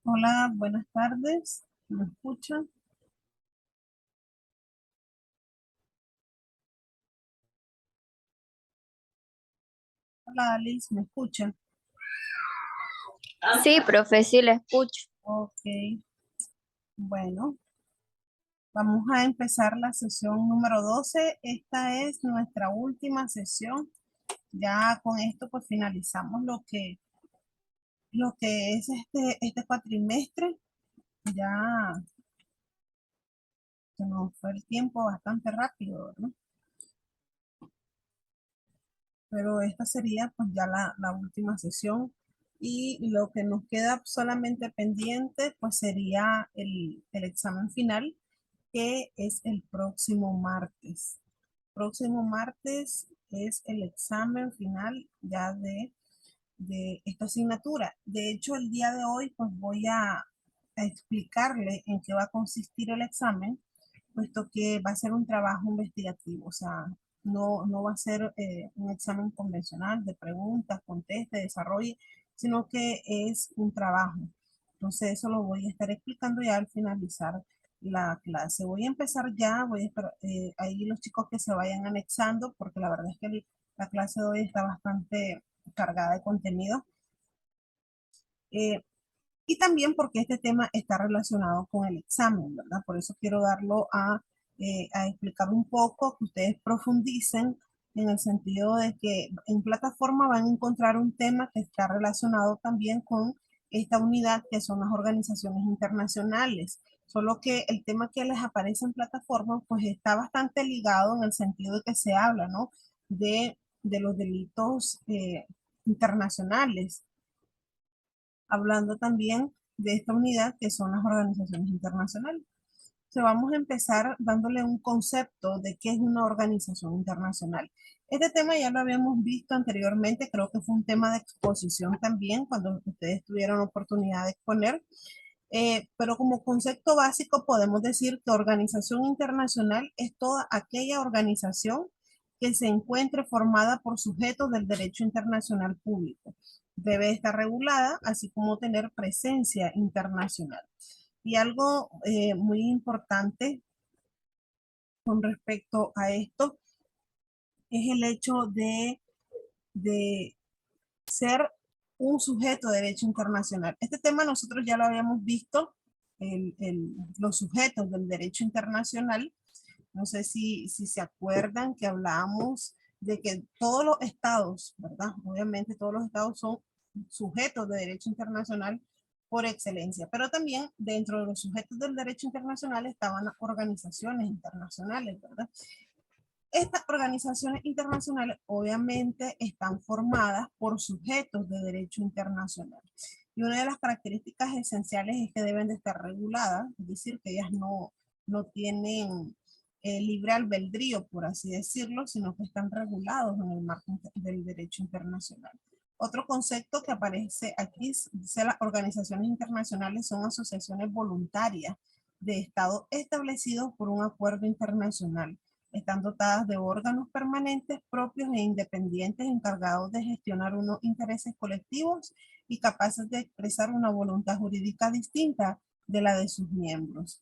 Hola, buenas tardes. ¿Me escuchan? Hola, Alice, ¿me escuchan? Sí, profe, sí la escucho. Ok, bueno, vamos a empezar la sesión número 12. Esta es nuestra última sesión. Ya con esto pues finalizamos lo que es este cuatrimestre. Ya se nos fue el tiempo bastante rápido, ¿verdad? Pero esta sería pues ya la última sesión y lo que nos queda solamente pendiente pues sería el examen final, que es el próximo martes. Próximo martes es el examen final ya de esta asignatura. De hecho, el día de hoy pues voy a explicarle en qué va a consistir el examen, puesto que va a ser un trabajo investigativo, o sea, no va a ser un examen convencional de preguntas, conteste, desarrolle, sino que es un trabajo. Entonces, eso lo voy a estar explicando ya al finalizar la clase. Voy a empezar ya, voy a esperar ahí los chicos que se vayan anexando, porque la verdad es que la clase de hoy está bastante cargada de contenido. Eh, y también porque este tema está relacionado con el examen, ¿verdad? Por eso quiero darlo a explicar un poco, que ustedes profundicen en el sentido de que en plataforma van a encontrar un tema que está relacionado también con esta unidad que son las organizaciones internacionales. Solo que el tema que les aparece en plataforma pues está bastante ligado en el sentido de que se habla, ¿no? De los delitos internacionales, hablando también de esta unidad que son las organizaciones internacionales. Entonces vamos a empezar dándole un concepto de qué es una organización internacional. Este tema ya lo habíamos visto anteriormente, creo que fue un tema de exposición también cuando ustedes tuvieron oportunidad de exponer, pero como concepto básico podemos decir que organización internacional es toda aquella organización que se encuentre formada por sujetos del derecho internacional público. Debe estar regulada, así como tener presencia internacional. Y algo muy importante con respecto a esto es el hecho de ser un sujeto de derecho internacional. Este tema nosotros ya lo habíamos visto, los sujetos del derecho internacional. No sé si se acuerdan que hablábamos de que todos los estados, ¿verdad? Obviamente todos los estados son sujetos de derecho internacional por excelencia, pero también dentro de los sujetos del derecho internacional estaban las organizaciones internacionales, ¿verdad? Estas organizaciones internacionales obviamente están formadas por sujetos de derecho internacional. Y una de las características esenciales es que deben de estar reguladas, es decir, que ellas no tienen libre albedrío, por así decirlo, sino que están regulados en el marco del derecho internacional. Otro concepto que aparece aquí dice las organizaciones internacionales son asociaciones voluntarias de estados establecidos por un acuerdo internacional. Están dotadas de órganos permanentes propios e independientes encargados de gestionar unos intereses colectivos y capaces de expresar una voluntad jurídica distinta de la de sus miembros.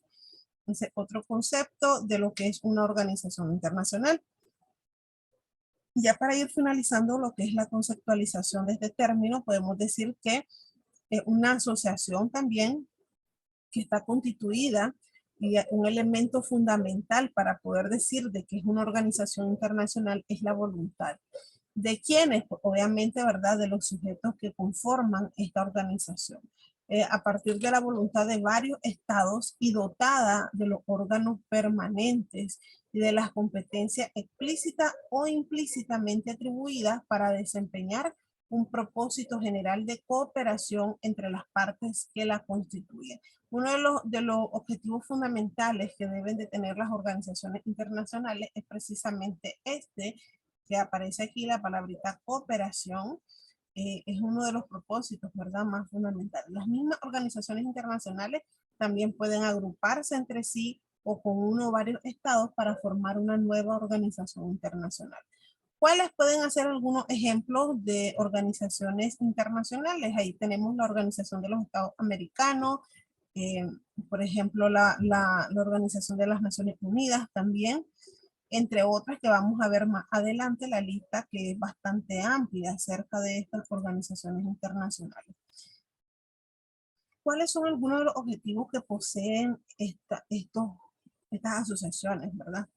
Entonces, otro concepto de lo que es una organización internacional. Ya para ir finalizando lo que es la conceptualización de este término, podemos decir que es una asociación también que está constituida y un elemento fundamental para poder decir de que es una organización internacional es la voluntad. ¿De quiénes? Pues obviamente, ¿verdad? De los sujetos que conforman esta organización. A partir de la voluntad de varios estados y dotada de los órganos permanentes y de las competencias explícitas o implícitamente atribuidas para desempeñar un propósito general de cooperación entre las partes que la constituyen. Uno de los objetivos fundamentales que deben de tener las organizaciones internacionales es precisamente este, que aparece aquí la palabrita cooperación. Es uno de los propósitos, ¿verdad?, más fundamentales. Las mismas organizaciones internacionales también pueden agruparse entre sí o con uno o varios estados para formar una nueva organización internacional. ¿Cuáles pueden hacer algunos ejemplos de organizaciones internacionales? Ahí tenemos la Organización de los Estados Americanos, eh, por ejemplo, la Organización de las Naciones Unidas también, entre otras que vamos a ver más adelante la lista que es bastante amplia acerca de estas organizaciones internacionales. ¿Cuáles son algunos de los objetivos que poseen estas asociaciones, verdad?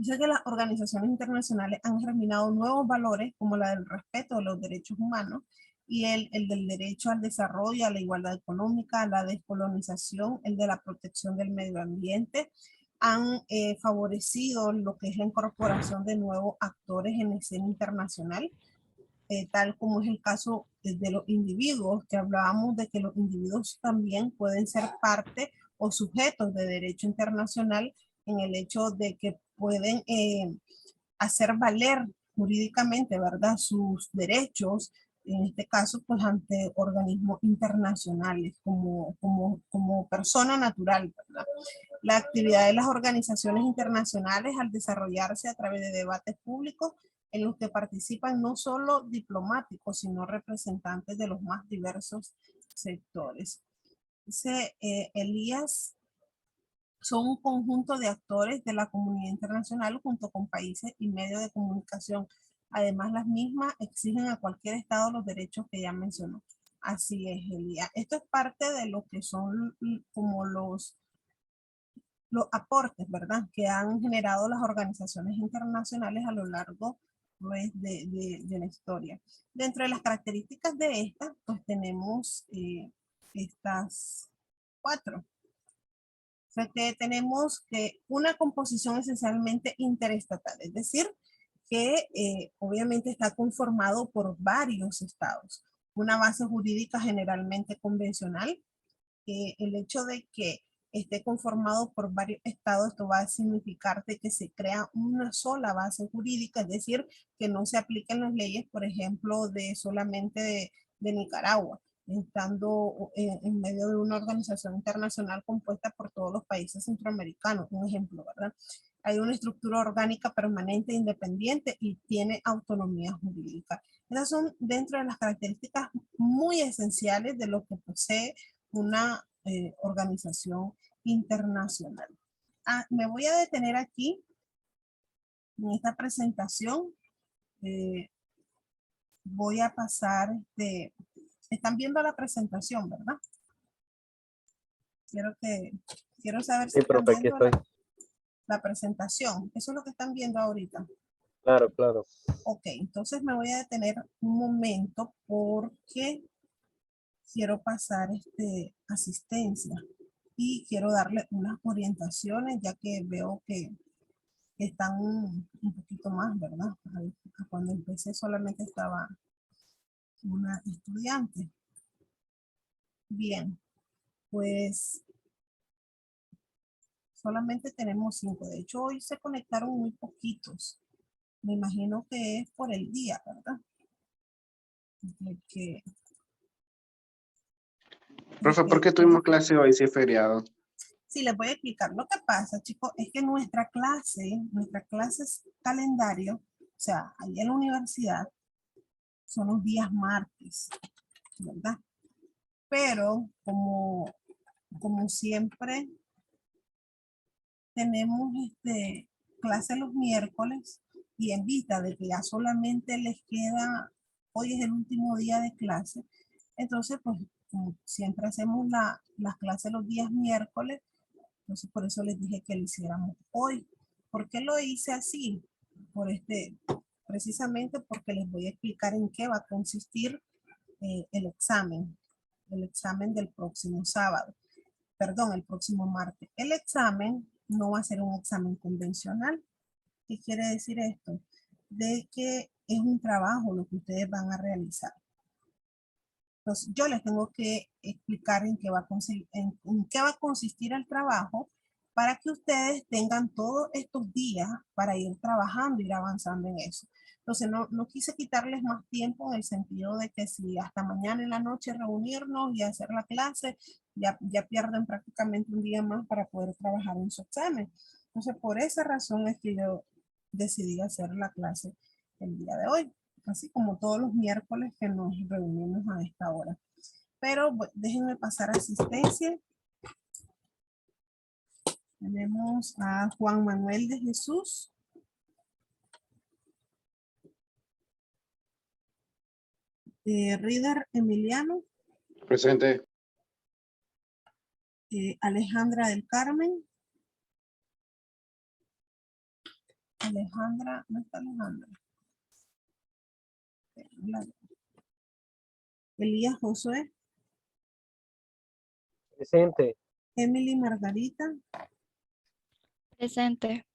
Dice que las organizaciones internacionales han germinado nuevos valores como la del respeto de los derechos humanos y el del derecho al desarrollo, a la igualdad económica, a la descolonización, el de la protección del medio ambiente. Han favorecido lo que es la incorporación de nuevos actores en la escena internacional, tal como es el caso de los individuos, que hablábamos de que los individuos también pueden ser parte o sujetos de derecho internacional en el hecho de que pueden hacer valer jurídicamente, ¿verdad?, sus derechos, en este caso, pues ante organismos internacionales como persona natural, ¿verdad? La actividad de las organizaciones internacionales al desarrollarse a través de debates públicos en los que participan no solo diplomáticos, sino representantes de los más diversos sectores. Dice Elías, son un conjunto de actores de la comunidad internacional junto con países y medios de comunicación. Además, las mismas exigen a cualquier estado los derechos que ya mencionó. Así es, Elías. Esto es parte de lo que son como los aportes, ¿verdad?, que han generado las organizaciones internacionales a lo largo, pues, de la historia. Dentro de las características de estas, pues tenemos estas 4. O sea que tenemos que una composición esencialmente interestatal, es decir, que obviamente está conformado por varios estados. Una base jurídica generalmente convencional. El hecho de que esté conformado por varios estados, esto va a significar de que se crea una sola base jurídica, es decir, que no se apliquen las leyes, por ejemplo, de solamente de Nicaragua, estando en medio de una organización internacional compuesta por todos los países centroamericanos, un ejemplo, ¿verdad? Hay una estructura orgánica permanente, independiente y tiene autonomía jurídica. Esas son dentro de las características muy esenciales de lo que posee una organización internacional. Me voy a detener aquí en esta presentación. Voy a pasar están viendo la presentación, ¿verdad? Quiero saber si Sí, están profe, aquí viendo estoy. la presentación. Eso es lo que están viendo ahorita. Claro, claro. Ok, entonces me voy a detener un momento porque quiero pasar asistencia y quiero darle unas orientaciones ya que veo que están un poquito más, ¿verdad? Cuando empecé solamente estaba una estudiante. Bien, pues solamente tenemos 5. De hecho, hoy se conectaron muy poquitos. Me imagino que es por el día, ¿verdad? Profe, ¿por qué tuvimos clase hoy si es feriado? Sí, les voy a explicar. Lo que pasa, chicos, es que nuestra clase es calendario, o sea, ahí en la universidad, son los días martes, ¿verdad? Pero como siempre tenemos clase los miércoles y en vista de que ya solamente les queda, hoy es el último día de clase, entonces pues como siempre hacemos las clases los días miércoles, entonces por eso les dije que lo hiciéramos hoy. ¿Por qué lo hice así? Precisamente porque les voy a explicar en qué va a consistir el examen del próximo sábado, perdón, el próximo martes. El examen no va a ser un examen convencional. ¿Qué quiere decir esto? De que es un trabajo lo que ustedes van a realizar. Entonces, yo les tengo que explicar en qué va a consistir el trabajo para que ustedes tengan todos estos días para ir trabajando, ir avanzando en eso. Entonces, no quise quitarles más tiempo en el sentido de que si hasta mañana en la noche reunirnos y hacer la clase, ya pierden prácticamente un día más para poder trabajar en su examen. Entonces, por esa razón es que yo decidí hacer la clase el día de hoy, así como todos los miércoles que nos reunimos a esta hora. Pero déjenme pasar asistencia. Tenemos a Juan Manuel de Jesús. Rider Emiliano. Presente. Alejandra del Carmen. Alejandra, ¿no está Alejandra? Elías Josué. Presente. Emily Margarita. Presente.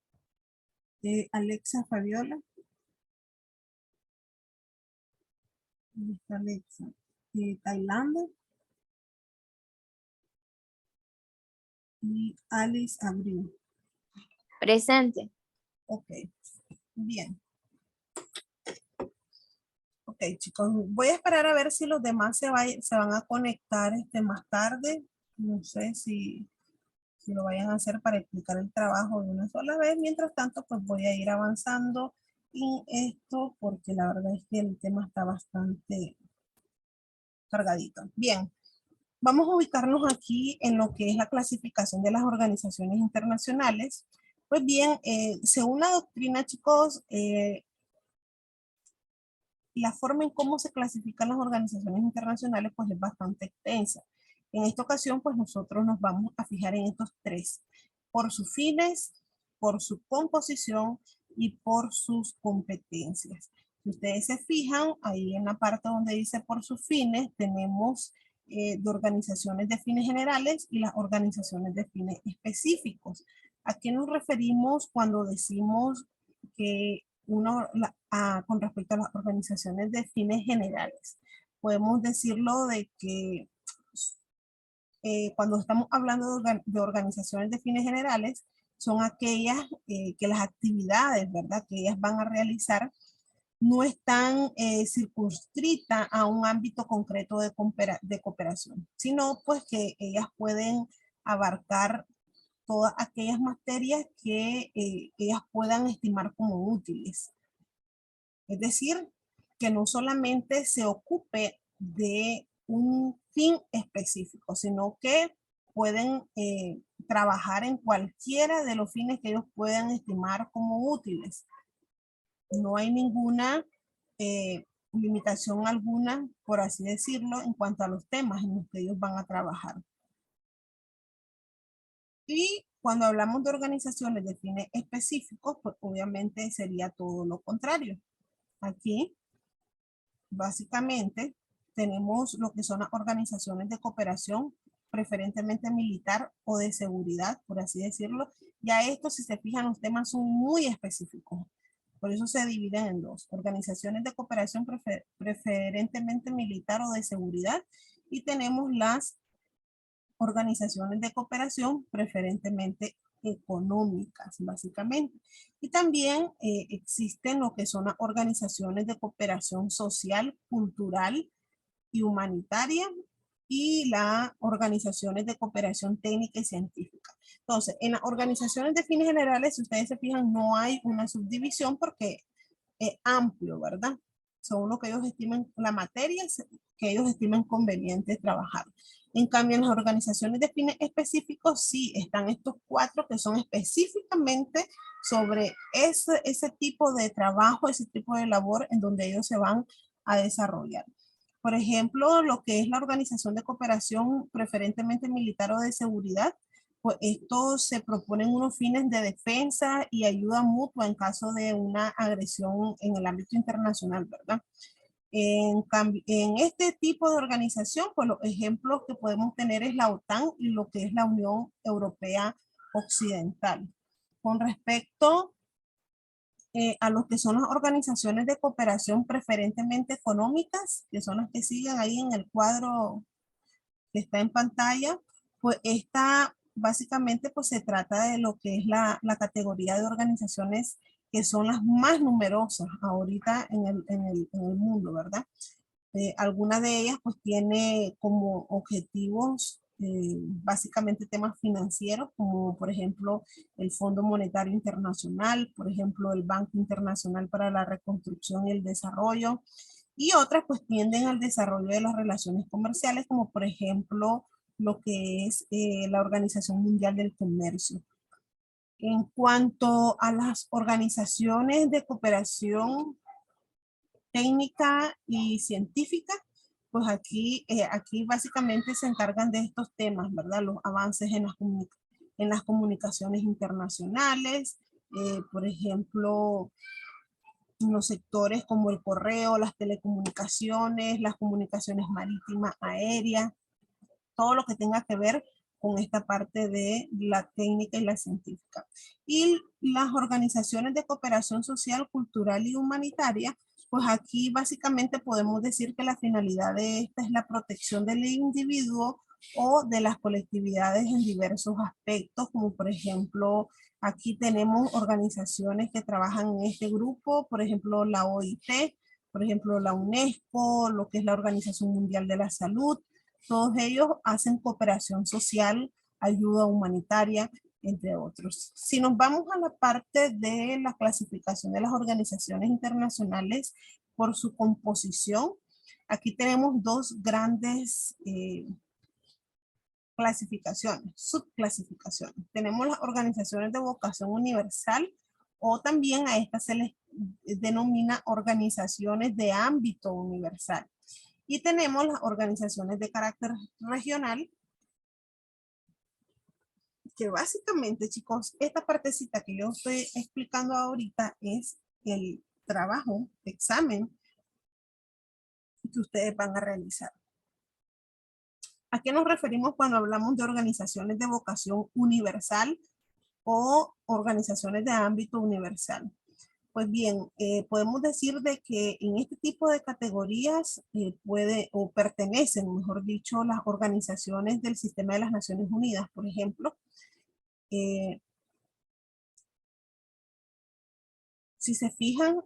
Alexa Fabiola. ¿Dónde está Alexa? Tailandia. Y Alice Abril. Presente. Ok, bien. Ok, chicos, voy a esperar a ver si los demás se van a conectar más tarde. No sé si lo vayan a hacer para explicar el trabajo de una sola vez. Mientras tanto, pues voy a ir avanzando en esto porque la verdad es que el tema está bastante cargadito. Bien, vamos a ubicarnos aquí en lo que es la clasificación de las organizaciones internacionales. Pues bien, según la doctrina, chicos, la forma en cómo se clasifican las organizaciones internacionales pues es bastante extensa. En esta ocasión pues nosotros nos vamos a fijar en estos tres, por sus fines, por su composición y por sus competencias. Si ustedes se fijan, ahí en la parte donde dice por sus fines, tenemos de organizaciones de fines generales y las organizaciones de fines específicos. ¿A qué nos referimos cuando decimos que con respecto a las organizaciones de fines generales? Podemos decirlo de que cuando estamos hablando de organizaciones de fines generales, son aquellas que las actividades, ¿verdad?, que ellas van a realizar no están circunscritas a un ámbito concreto de cooperación, sino pues que ellas pueden abarcar todas aquellas materias que ellas puedan estimar como útiles. Es decir, que no solamente se ocupe de un fin específico, sino que pueden trabajar en cualquiera de los fines que ellos puedan estimar como útiles. No hay ninguna limitación alguna, por así decirlo, en cuanto a los temas en los que ellos van a trabajar. Y cuando hablamos de organizaciones de fines específicos, pues obviamente sería todo lo contrario. Aquí, básicamente, tenemos lo que son las organizaciones de cooperación, preferentemente militar o de seguridad, por así decirlo. Ya estos, si se fijan, los temas son muy específicos. Por eso se dividen en dos: organizaciones de cooperación preferentemente militar o de seguridad, y tenemos las organizaciones de cooperación preferentemente económicas, básicamente. Y también existen lo que son las organizaciones de cooperación social, cultural y humanitaria, y las organizaciones de cooperación técnica y científica. Entonces, en las organizaciones de fines generales, si ustedes se fijan, no hay una subdivisión porque es amplio, ¿verdad? Son lo que ellos estimen, la materia que ellos estimen conveniente trabajar. En cambio, en las organizaciones de fines específicos, sí están estos cuatro que son específicamente sobre ese tipo de trabajo, ese tipo de labor en donde ellos se van a desarrollar. Por ejemplo, lo que es la organización de cooperación preferentemente militar o de seguridad, pues esto se proponen unos fines de defensa y ayuda mutua en caso de una agresión en el ámbito internacional, ¿verdad? En este tipo de organización, pues los ejemplos que podemos tener es la OTAN y lo que es la Unión Europea Occidental. Con respecto a lo que son las organizaciones de cooperación preferentemente económicas, que son las que siguen ahí en el cuadro que está en pantalla, pues esta básicamente pues se trata de lo que es la categoría de organizaciones que son las más numerosas ahorita en el mundo, ¿verdad? Alguna de ellas pues tiene como objetivos básicamente temas financieros, como por ejemplo el Fondo Monetario Internacional, por ejemplo el Banco Internacional para la Reconstrucción y el Desarrollo, y otras pues tienden al desarrollo de las relaciones comerciales, como por ejemplo lo que es la Organización Mundial del Comercio. En cuanto a las organizaciones de cooperación técnica y científica, pues aquí básicamente se encargan de estos temas, ¿verdad? Los avances en las comunicaciones internacionales, por ejemplo, en los sectores como el correo, las telecomunicaciones, las comunicaciones marítimas, aéreas, todo lo que tenga que ver con esta parte de la técnica y la científica. Y las organizaciones de cooperación social, cultural y humanitaria, pues aquí básicamente podemos decir que la finalidad de esta es la protección del individuo o de las colectividades en diversos aspectos, como por ejemplo, aquí tenemos organizaciones que trabajan en este grupo, por ejemplo, la OIT, por ejemplo, la UNESCO, lo que es la Organización Mundial de la Salud. Todos ellos hacen cooperación social, ayuda humanitaria, entre otros. Si nos vamos a la parte de la clasificación de las organizaciones internacionales por su composición, aquí tenemos dos grandes clasificaciones, subclasificaciones. Tenemos las organizaciones de vocación universal, o también a estas se les denomina organizaciones de ámbito universal. Y tenemos las organizaciones de carácter regional, que básicamente, chicos, esta partecita que yo estoy explicando ahorita es el trabajo, examen que ustedes van a realizar. ¿A qué nos referimos cuando hablamos de organizaciones de vocación universal o organizaciones de ámbito universal? Pues bien, podemos decir de que en este tipo de categorías pertenecen, mejor dicho, las organizaciones del sistema de las Naciones Unidas, por ejemplo. Si se fijan,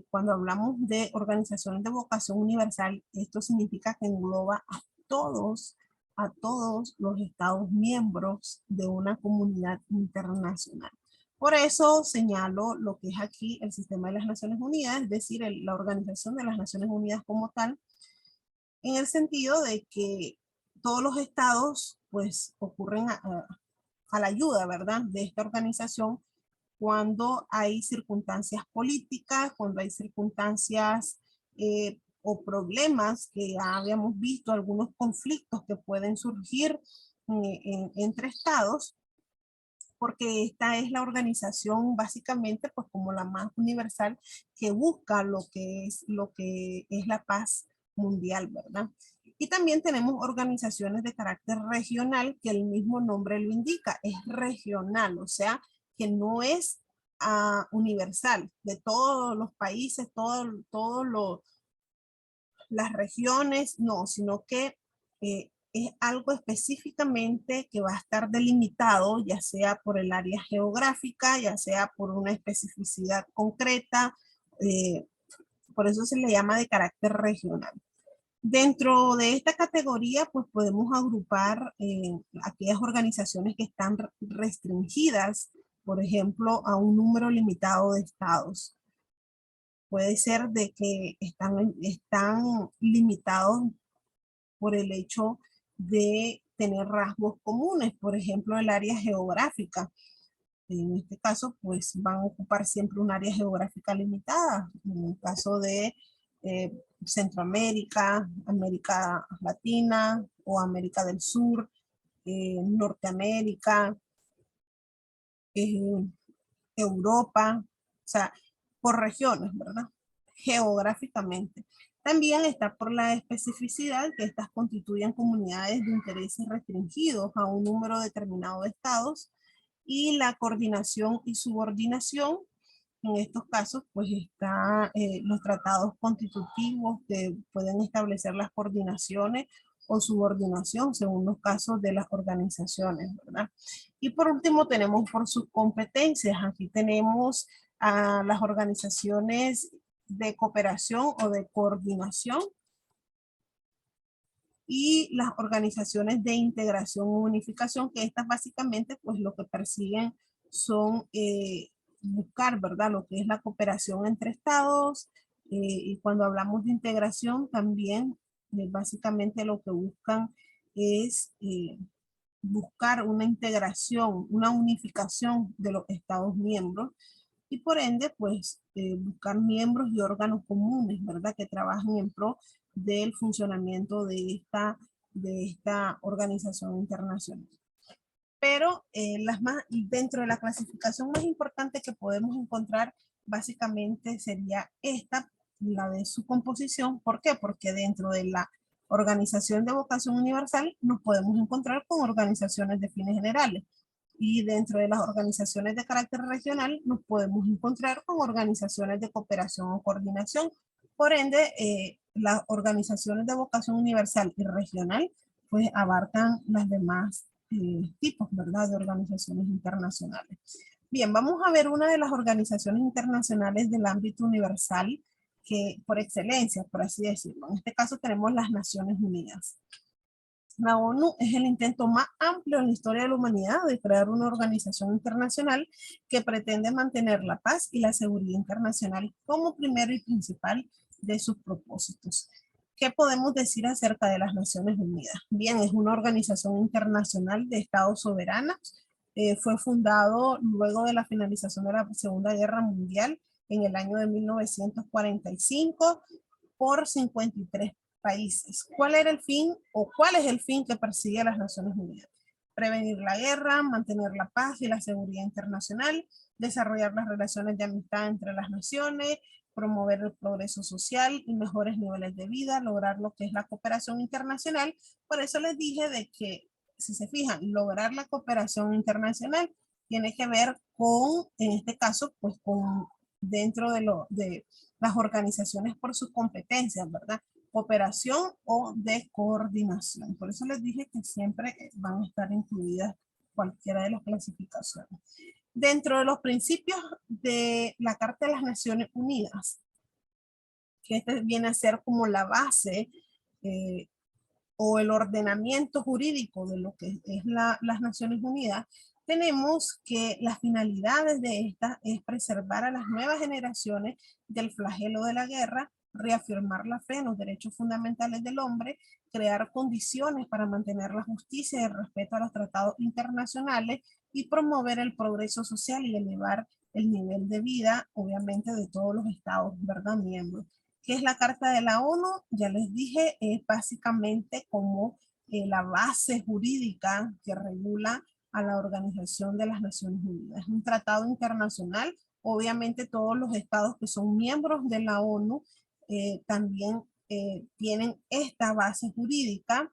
cuando hablamos de organizaciones de vocación universal, esto significa que engloba a todos los estados miembros de una comunidad internacional. Por eso señalo lo que es aquí el sistema de las Naciones Unidas, es decir, la Organización de las Naciones Unidas como tal, en el sentido de que todos los estados pues ocurren a la ayuda, ¿verdad?, de esta organización cuando hay circunstancias políticas, cuando hay circunstancias o problemas que ya habíamos visto, algunos conflictos que pueden surgir entre estados, porque esta es la organización básicamente pues como la más universal que busca lo que es la paz mundial, ¿verdad? Y también tenemos organizaciones de carácter regional, que el mismo nombre lo indica, es regional, o sea, que no es universal, de todos los países, las regiones, no, sino que es algo específicamente que va a estar delimitado, ya sea por el área geográfica, ya sea por una especificidad concreta, por eso se le llama de carácter regional. Dentro de esta categoría, pues podemos agrupar aquellas organizaciones que están restringidas, por ejemplo, a un número limitado de estados. Puede ser de que están limitados por el hecho de tener rasgos comunes, por ejemplo, el área geográfica. En este caso, pues van a ocupar siempre un área geográfica limitada. En el caso de Centroamérica, América Latina o América del Sur, Norteamérica, Europa, o sea, por regiones, ¿verdad? Geográficamente. También está por la especificidad que estas constituyen comunidades de intereses restringidos a un número determinado de estados, y la coordinación y subordinación. En estos casos, pues están los tratados constitutivos que pueden establecer las coordinaciones o subordinación según los casos de las organizaciones, ¿verdad? Y por último tenemos por sus competencias. Aquí tenemos a las organizaciones de cooperación o de coordinación. y las organizaciones de integración o unificación, que estas básicamente pues lo que persiguen son buscar, ¿verdad? Lo que es la cooperación entre estados, y cuando hablamos de integración también básicamente lo que buscan es buscar una integración, una unificación de los estados miembros y por ende, pues, buscar miembros y órganos comunes, ¿verdad? Que trabajen en pro del funcionamiento de esta organización internacional. Pero dentro de la clasificación más importante que podemos encontrar, básicamente sería esta, la de su composición. ¿Por qué? Porque dentro de la organización de vocación universal nos podemos encontrar con organizaciones de fines generales. Y dentro de las organizaciones de carácter regional nos podemos encontrar con organizaciones de cooperación o coordinación. Por ende, las organizaciones de vocación universal y regional pues abarcan las demás tipos, ¿verdad?, de organizaciones internacionales. Bien, vamos a ver una de las organizaciones internacionales del ámbito universal que por excelencia, por así decirlo. En este caso tenemos las Naciones Unidas. La ONU es el intento más amplio en la historia de la humanidad de crear una organización internacional que pretende mantener la paz y la seguridad internacional como primero y principal de sus propósitos. ¿Qué podemos decir acerca de las Naciones Unidas? Bien, es una organización internacional de estados soberanos. Fue fundado luego de la finalización de la Segunda Guerra Mundial en el año de 1945 por 53 países. ¿Cuál era el fin o cuál es el fin que persigue las Naciones Unidas? Prevenir la guerra, mantener la paz y la seguridad internacional, desarrollar las relaciones de amistad entre las naciones, promover el progreso social y mejores niveles de vida, lograr lo que es la cooperación internacional. Por eso les dije de que, si se fijan, lograr la cooperación internacional tiene que ver con, en este caso, pues con dentro de las organizaciones por sus competencias, ¿verdad? Cooperación o de coordinación. Por eso les dije que siempre van a estar incluidas cualquiera de las clasificaciones. Dentro de los principios de la Carta de las Naciones Unidas, que este viene a ser como la base o el ordenamiento jurídico de lo que es las Naciones Unidas, tenemos que las finalidades de esta es preservar a las nuevas generaciones del flagelo de la guerra, reafirmar la fe en los derechos fundamentales del hombre, crear condiciones para mantener la justicia y el respeto a los tratados internacionales y promover el progreso social y elevar el nivel de vida, obviamente, de todos los estados, ¿verdad?, miembros. ¿Qué es la Carta de la ONU? Ya les dije, es básicamente como la base jurídica que regula a la Organización de las Naciones Unidas. Es un tratado internacional. Obviamente todos los estados que son miembros de la ONU también tienen esta base jurídica.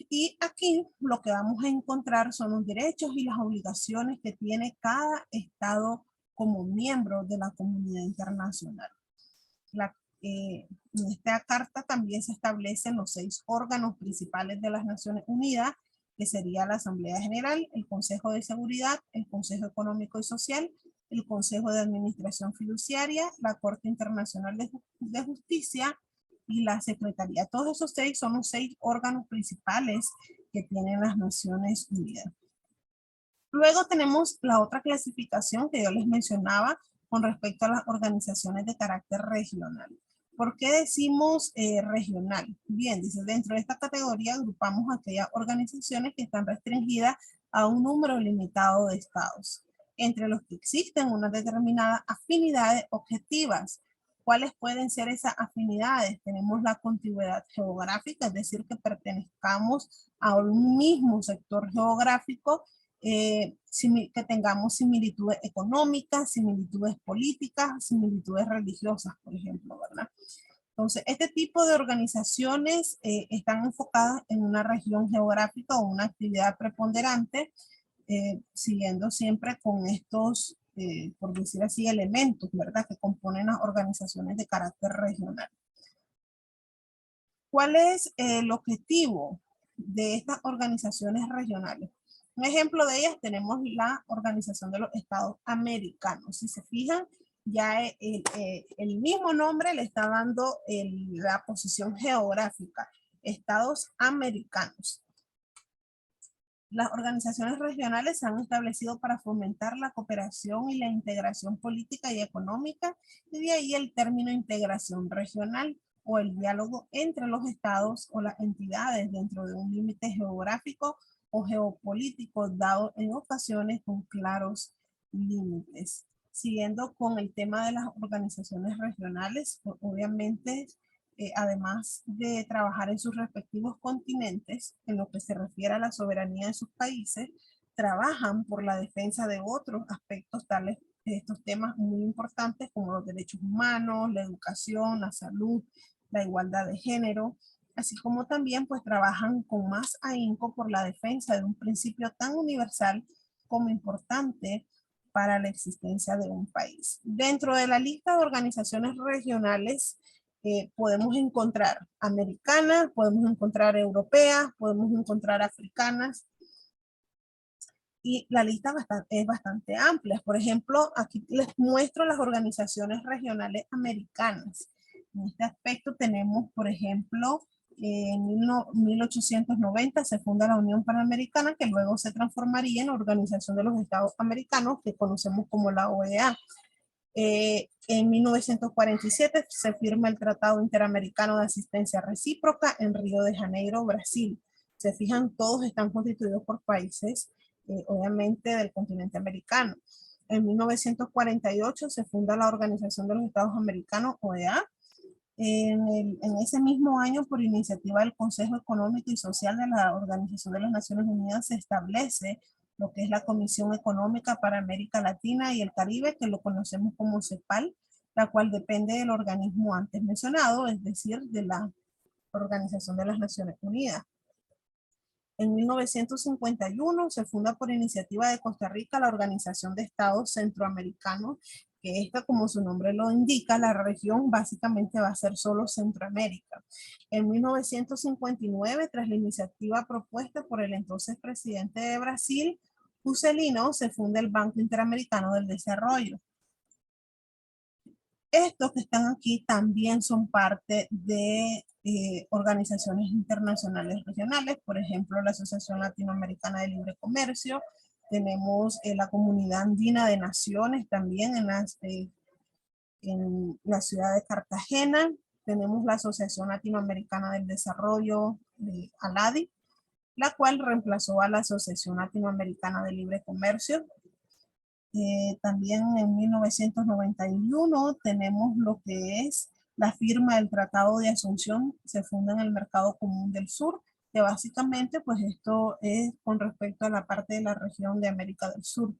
Y aquí lo que vamos a encontrar son los derechos y las obligaciones que tiene cada estado como miembro de la comunidad internacional. En esta carta también se establecen los 6 órganos principales de las Naciones Unidas, que sería la Asamblea General, el Consejo de Seguridad, el Consejo Económico y Social, el Consejo de Administración Fiduciaria, la Corte Internacional de Justicia y la Secretaría. Todos esos 6 son los 6 órganos principales que tienen las Naciones Unidas. Luego tenemos la otra clasificación que yo les mencionaba con respecto a las organizaciones de carácter regional. ¿Por qué decimos regional? Bien, dice, dentro de esta categoría agrupamos aquellas organizaciones que están restringidas a un número limitado de estados, entre los que existen unas determinadas afinidades objetivas. ¿Cuáles pueden ser esas afinidades? Tenemos la contigüedad geográfica, es decir, que pertenezcamos a un mismo sector geográfico, que tengamos similitudes económicas, similitudes políticas, similitudes religiosas, por ejemplo, ¿verdad? Entonces, este tipo de organizaciones están enfocadas en una región geográfica o una actividad preponderante, siguiendo siempre con estos, por decir así, elementos, ¿verdad?, que componen las organizaciones de carácter regional. ¿Cuál es el objetivo de estas organizaciones regionales? Un ejemplo de ellas tenemos la Organización de los Estados Americanos. Si se fijan, ya el mismo nombre le está dando la posición geográfica. estados americanos. Las organizaciones regionales se han establecido para fomentar la cooperación y la integración política y económica, y de ahí el término integración regional o el diálogo entre los estados o las entidades dentro de un límite geográfico o geopolítico dado en ocasiones con claros límites. Siguiendo con el tema de las organizaciones regionales, obviamente además de trabajar en sus respectivos continentes, en lo que se refiere a la soberanía de sus países, trabajan por la defensa de otros aspectos tales de estos temas muy importantes como los derechos humanos, la educación, la salud, la igualdad de género, así como también pues trabajan con más ahínco por la defensa de un principio tan universal como importante para la existencia de un país. Dentro de la lista de organizaciones regionales podemos encontrar americanas, podemos encontrar europeas, podemos encontrar africanas, y la lista es bastante amplia. Por ejemplo, aquí les muestro las organizaciones regionales americanas. En este aspecto tenemos, por ejemplo, en 1890 se funda la Unión Panamericana, que luego se transformaría en la Organización de los Estados Americanos, que conocemos como la OEA. En 1947 se firma el Tratado Interamericano de Asistencia Recíproca en Río de Janeiro, Brasil. Se fijan, todos están constituidos por países, obviamente, del continente americano. En 1948 se funda la Organización de los Estados Americanos, OEA. En ese mismo año, por iniciativa del Consejo Económico y Social de la Organización de las Naciones Unidas, se establece lo que es la Comisión Económica para América Latina y el Caribe, que lo conocemos como CEPAL, la cual depende del organismo antes mencionado, es decir, de la Organización de las Naciones Unidas. En 1951 se funda por iniciativa de Costa Rica la Organización de Estados Centroamericanos, que esta, como su nombre lo indica, la región básicamente va a ser solo Centroamérica. En 1959, tras la iniciativa propuesta por el entonces presidente de Brasil, Juscelino, se funda el Banco Interamericano del Desarrollo. Estos que están aquí también son parte de organizaciones internacionales regionales, por ejemplo, la Asociación Latinoamericana de Libre Comercio, tenemos la Comunidad Andina de Naciones también en la ciudad de Cartagena, tenemos la Asociación Latinoamericana del Desarrollo, ALADI, la cual reemplazó a la Asociación Latinoamericana de Libre Comercio. También en 1991 tenemos lo que es la firma del Tratado de Asunción, se funda en el Mercado Común del Sur, que básicamente pues esto es con respecto a la parte de la región de América del Sur.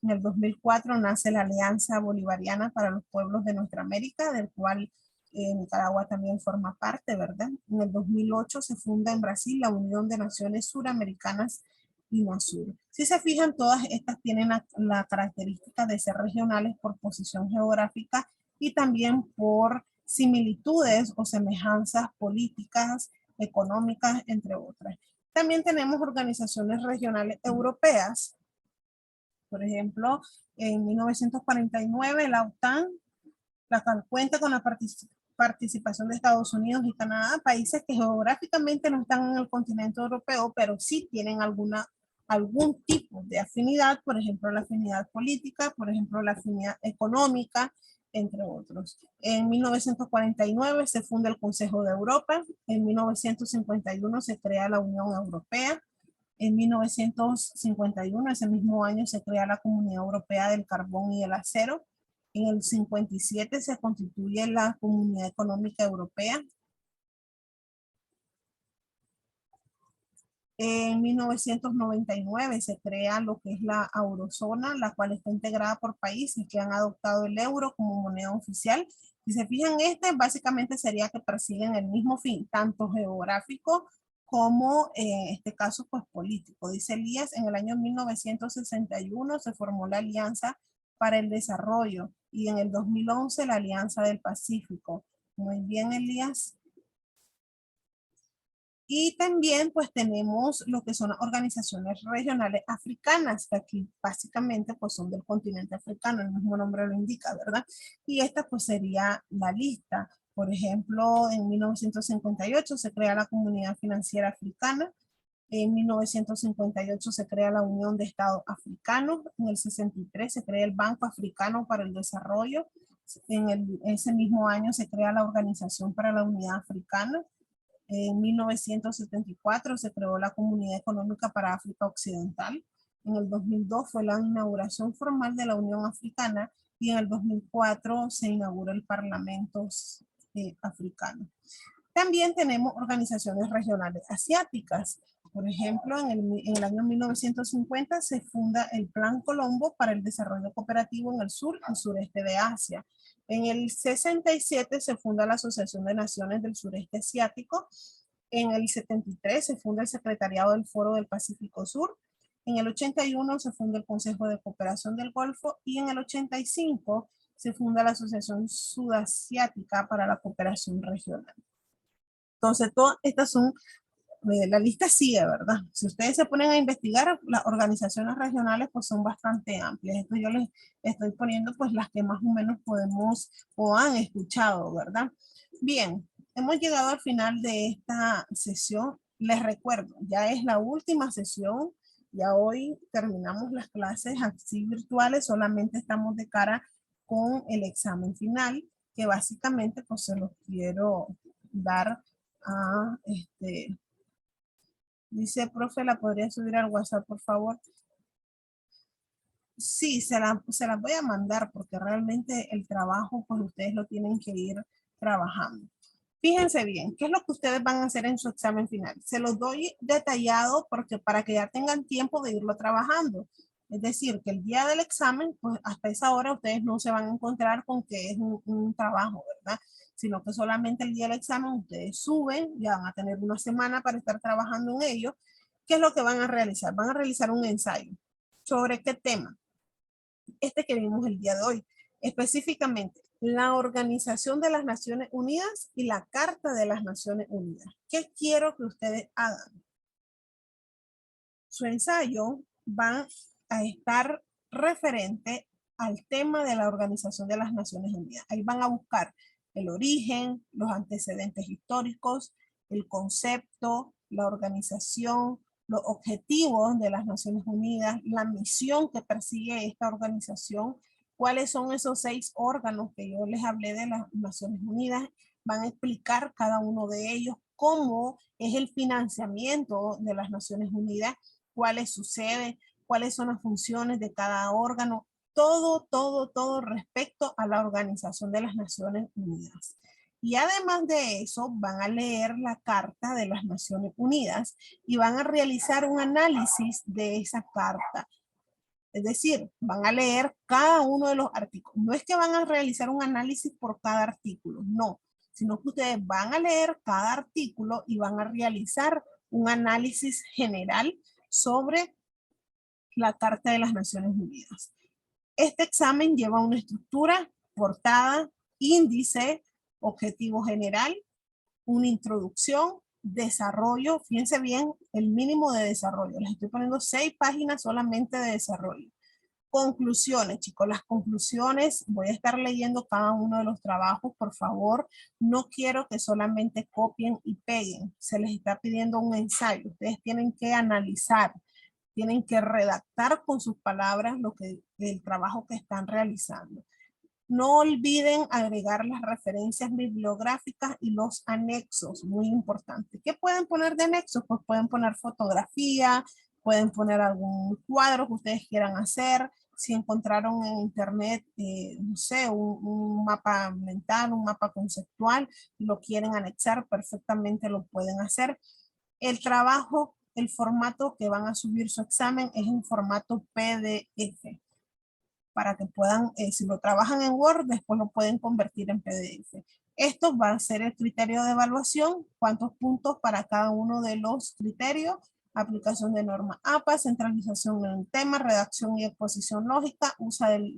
En el 2004 nace la Alianza Bolivariana para los Pueblos de Nuestra América, del cual Nicaragua también forma parte, ¿verdad? En el 2008 se funda en Brasil la Unión de Naciones Suramericanas y UNASUR. Si se fijan, todas estas tienen la característica de ser regionales por posición geográfica y también por similitudes o semejanzas políticas, económicas, entre otras. También tenemos organizaciones regionales europeas. Por ejemplo, en 1949 la OTAN, la cual cuenta con la participación de Estados Unidos y Canadá, países que geográficamente no están en el continente europeo, pero sí tienen algún tipo de afinidad, por ejemplo, la afinidad política, por ejemplo, la afinidad económica, entre otros. En 1949 se funda el Consejo de Europa, en 1951 se crea la Unión Europea, en 1951, ese mismo año, se crea la Comunidad Europea del Carbón y el Acero. En el 57 se constituye la Comunidad Económica Europea. En 1999 se crea lo que es la Eurozona, la cual está integrada por países que han adoptado el euro como moneda oficial. Si se fijan, básicamente sería que persiguen el mismo fin, tanto geográfico como en este caso pues político. Dice Elías, en el año 1961 se formó la Alianza para el Desarrollo y en el 2011 la Alianza del Pacífico. Muy bien, Elías. Y también pues tenemos lo que son organizaciones regionales africanas, que aquí básicamente pues son del continente africano, el mismo nombre lo indica, ¿verdad? Y esta pues sería la lista. Por ejemplo, en 1958 se crea la Comunidad Financiera Africana. En 1958 se crea la Unión de Estados Africanos. En el 63 se crea el Banco Africano para el Desarrollo. Ese mismo año se crea la Organización para la Unidad Africana. En 1974 se creó la Comunidad Económica para África Occidental. En el 2002 fue la inauguración formal de la Unión Africana y en el 2004 se inauguró el Parlamento africano. También tenemos organizaciones regionales asiáticas. Por ejemplo, en el año 1950 se funda el Plan Colombo para el Desarrollo Cooperativo en el sur y sureste de Asia. En el 67 se funda la Asociación de Naciones del Sureste Asiático. En el 73 se funda el Secretariado del Foro del Pacífico Sur. En el 81 se funda el Consejo de Cooperación del Golfo y en el 85 se funda la Asociación Sudasiática para la Cooperación Regional. Entonces, todas estas son, la lista sigue, ¿verdad? Si ustedes se ponen a investigar, las organizaciones regionales pues son bastante amplias. Esto yo les estoy poniendo pues las que más o menos podemos o han escuchado, ¿verdad? Bien, hemos llegado al final de esta sesión. Les recuerdo, ya es la última sesión. Ya hoy terminamos las clases así virtuales, solamente estamos de cara con el examen final, que básicamente pues se los quiero dar a dice, profe, ¿la podría subir al WhatsApp, por favor? Sí, se la voy a mandar porque realmente el trabajo, pues ustedes lo tienen que ir trabajando. Fíjense bien, ¿qué es lo que ustedes van a hacer en su examen final? Se los doy detallado porque para que ya tengan tiempo de irlo trabajando. Es decir, que el día del examen, pues hasta esa hora ustedes no se van a encontrar con que es un trabajo, ¿verdad? Sino que solamente el día del examen ustedes suben, ya van a tener una semana para estar trabajando en ello. ¿Qué es lo que van a realizar? Van a realizar un ensayo. ¿Sobre qué tema? Este que vimos el día de hoy. Específicamente, la Organización de las Naciones Unidas y la Carta de las Naciones Unidas. ¿Qué quiero que ustedes hagan? Su ensayo va a estar referente al tema de la Organización de las Naciones Unidas. Ahí van a buscar el origen, los antecedentes históricos, el concepto, la organización, los objetivos de las Naciones Unidas, la misión que persigue esta organización, cuáles son esos 6 órganos que yo les hablé de las Naciones Unidas, van a explicar cada uno de ellos, cómo es el financiamiento de las Naciones Unidas, cuáles suceden, cuáles son las funciones de cada órgano, todo respecto a la Organización de las Naciones Unidas. Y además de eso, van a leer la Carta de las Naciones Unidas y van a realizar un análisis de esa carta. Es decir, van a leer cada uno de los artículos. No es que van a realizar un análisis por cada artículo, no, sino que ustedes van a leer cada artículo y van a realizar un análisis general sobre la Carta de las Naciones Unidas. Este examen lleva una estructura, portada, índice, objetivo general, una introducción, desarrollo, fíjense bien, el mínimo de desarrollo. Les estoy poniendo 6 páginas solamente de desarrollo. Conclusiones, chicos, las conclusiones, voy a estar leyendo cada uno de los trabajos, por favor. No quiero que solamente copien y peguen. Se les está pidiendo un ensayo. Ustedes tienen que analizar, tienen que redactar con sus palabras el trabajo que están realizando. No olviden agregar las referencias bibliográficas y los anexos, muy importante. ¿Qué pueden poner de anexos? Pues pueden poner fotografía, pueden poner algún cuadro que ustedes quieran hacer. Si encontraron en internet, no sé, un mapa mental, un mapa conceptual, lo quieren anexar, perfectamente lo pueden hacer. El trabajo, el formato que van a subir su examen es en formato PDF. Para que puedan, si lo trabajan en Word, después lo pueden convertir en PDF. Esto va a ser el criterio de evaluación, cuántos puntos para cada uno de los criterios, aplicación de norma APA, centralización en el tema, redacción y exposición lógica, uso del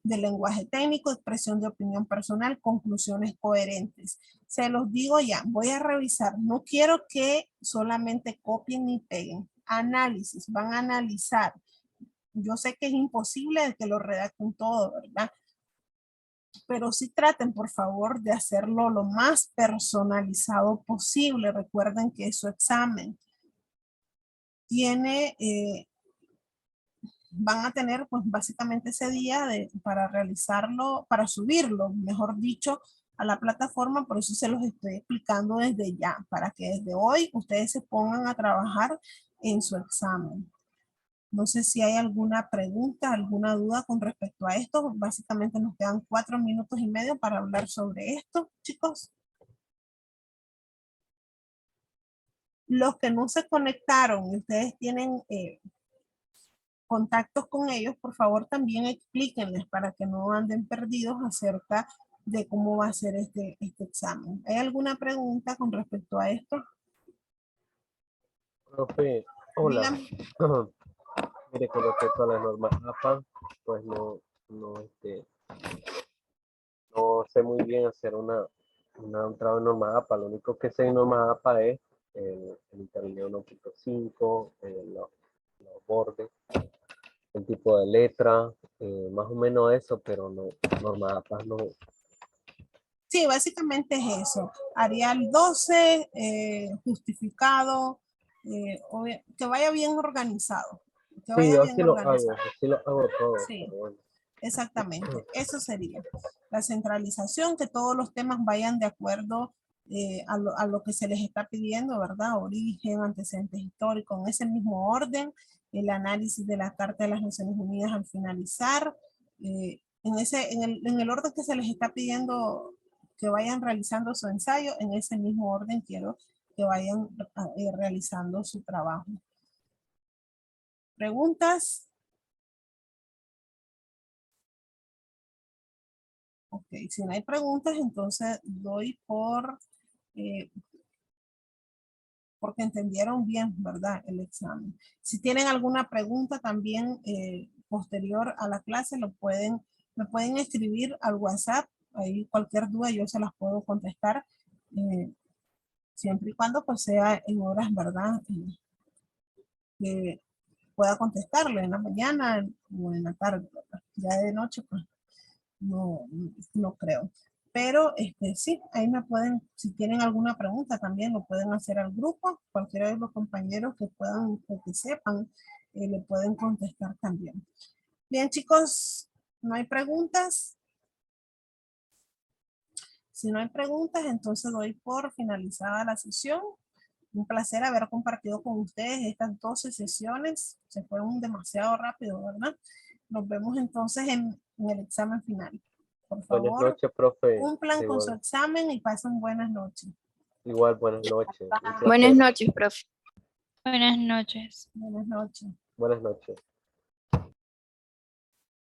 lenguaje técnico, expresión de opinión personal, conclusiones coherentes. Se los digo ya, voy a revisar, no quiero que solamente copien ni peguen, análisis, van a analizar. Yo sé que es imposible que lo redacten todo, ¿verdad? pero sí traten, por favor, de hacerlo lo más personalizado posible. Recuerden que su examen tiene, van a tener pues básicamente ese día para realizarlo, para subirlo, mejor dicho, a la plataforma. Por eso se los estoy explicando desde ya, para que desde hoy ustedes se pongan a trabajar en su examen. No sé si hay alguna pregunta, alguna duda con respecto a esto. Básicamente nos quedan 4 minutos y medio para hablar sobre esto, chicos. Los que no se conectaron y ustedes tienen contactos con ellos, por favor también explíquenles para que no anden perdidos acerca de cómo va a ser este examen. ¿Hay alguna pregunta con respecto a esto? Profe, hola. Dígame. Mire, con respecto a la norma APA, pues no sé muy bien hacer un trabajo de norma APA. Lo único que sé de norma APA es el interlineado 1.5, los bordes, el tipo de letra, más o menos eso, pero no, norma APA no. Sí, básicamente es eso. Arial 12, justificado, que vaya bien organizado. Que Sí, vaya yo bien sí lo hago, organizado. sí lo hago todo, Sí, pero bueno. exactamente. Eso sería la centralización, que todos los temas vayan de acuerdo a lo que se les está pidiendo, ¿verdad? Origen, antecedentes históricos, en ese mismo orden. El análisis de la Carta de las Naciones Unidas al finalizar. En el orden que se les está pidiendo que vayan realizando su ensayo, en ese mismo orden quiero que vayan realizando su trabajo. ¿Preguntas? Ok, si no hay preguntas, entonces doy porque entendieron bien, ¿verdad? El examen. Si tienen alguna pregunta también posterior a la clase, me pueden escribir al WhatsApp. Ahí cualquier duda yo se las puedo contestar, siempre y cuando pues sea en horas, ¿verdad? Que pueda contestarle en la mañana o en la tarde, ¿verdad? Ya de noche, pues no creo. Pero sí, ahí me pueden, si tienen alguna pregunta también lo pueden hacer al grupo. Cualquiera de los compañeros que puedan o que sepan, le pueden contestar también. Bien, chicos, ¿no hay preguntas? Si no hay preguntas, entonces doy por finalizada la sesión. Un placer haber compartido con ustedes estas 12 sesiones. Se fueron demasiado rápido, ¿verdad? Nos vemos entonces en el examen final. Por Buenas favor, noches, profe. cumplan con su Igual, examen y pasen buenas noches. igual buenas noches. Un Buenas placer. noches, profe. Buenas noches. Buenas noches. Buenas noches.